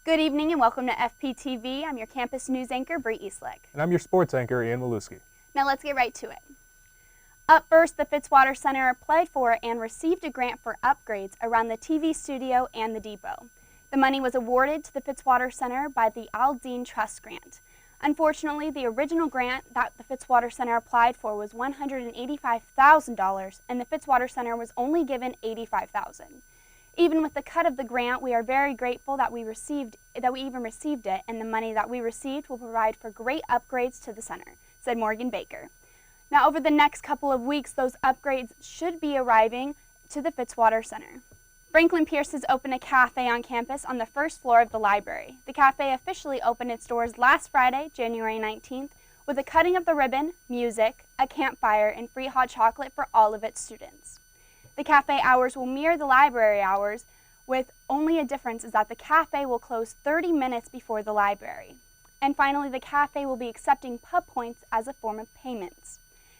Good evening and welcome to FPTV. I'm your campus news anchor, Bree Eastlick. And I'm your sports anchor, Ian Maluski. Now let's get right to it. Up first, the Fitzwater Center applied for and received a grant for upgrades around the TV studio and the depot. The money was awarded to the Fitzwater Center by the Aldine Trust Grant. Unfortunately, the original grant that the Fitzwater Center applied for was $185,000, and the Fitzwater Center was only given $85,000. Even with the cut of the grant, we are very grateful that we even received it, and the money that we received will provide for great upgrades to the center, said Morgan Baker. Now, over the next couple of weeks, those upgrades should be arriving to the Fitzwater Center. Franklin Pierce has opened a cafe on campus on the first floor of the library. The cafe officially opened its doors last Friday, January 19th, with a cutting of the ribbon, music, a campfire, and free hot chocolate for all of its students. The cafe hours will mirror the library hours, with only a difference is that the cafe will close 30 minutes before the library. And finally, the cafe will be accepting pub points as a form of payments.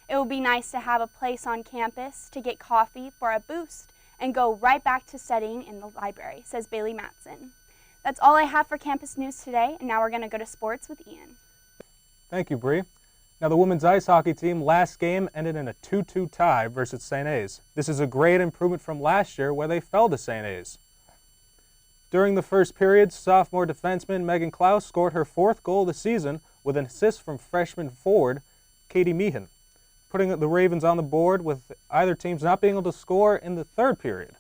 It will be nice to have a place on campus to get coffee for a boost and go right back to studying in the library, says Bailey Matson. That's all I have for campus news today, and now we're going to go to sports with Ian. Thank you, Bree. Now, the women's ice hockey team last game ended in a 2-2 tie versus St. A's. This is a great improvement from last year where they fell to St. A's. During the first period, sophomore defenseman Megan Klaus scored her fourth goal of the season with an assist from freshman forward Katie Meehan, putting the Ravens on the board with either teams not being able to score in the third period.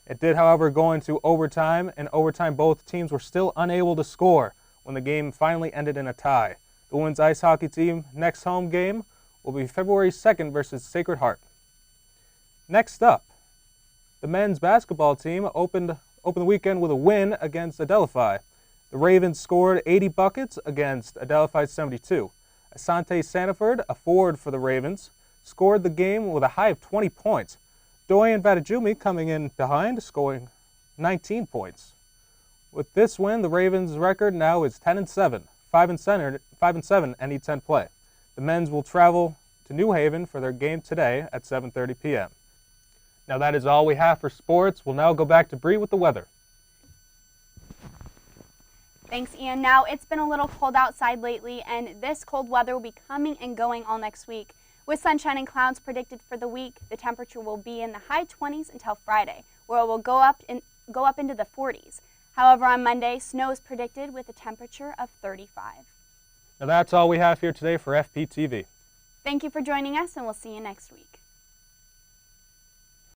It did, however, go into overtime, and overtime both teams were still unable to score when the game finally ended in a tie. The women's ice hockey team next home game will be February 2nd versus Sacred Heart. Next up, the men's basketball team opened the weekend with a win against Adelphi. The Ravens scored 80 buckets against Adelphi's 72. Asante Sanford, a forward for the Ravens, scored the game with a high of 20 points. Doyen Batajumi coming in behind, scoring 19 points. With this win, the Ravens' record now is 10-7, 5-7 any 10 play. The men's will travel to New Haven for their game today at 7:30 p.m. Now that is all we have for sports. We'll now go back to Bree with the weather. Thanks, Ian. Now, it's been a little cold outside lately, and this cold weather will be coming and going all next week. With sunshine and clouds predicted for the week, the temperature will be in the high 20s until Friday, where it will go up into the 40s. However, on Monday, snow is predicted with a temperature of 35. Now that's all we have here today for FPTV. Thank you for joining us, and we'll see you next week.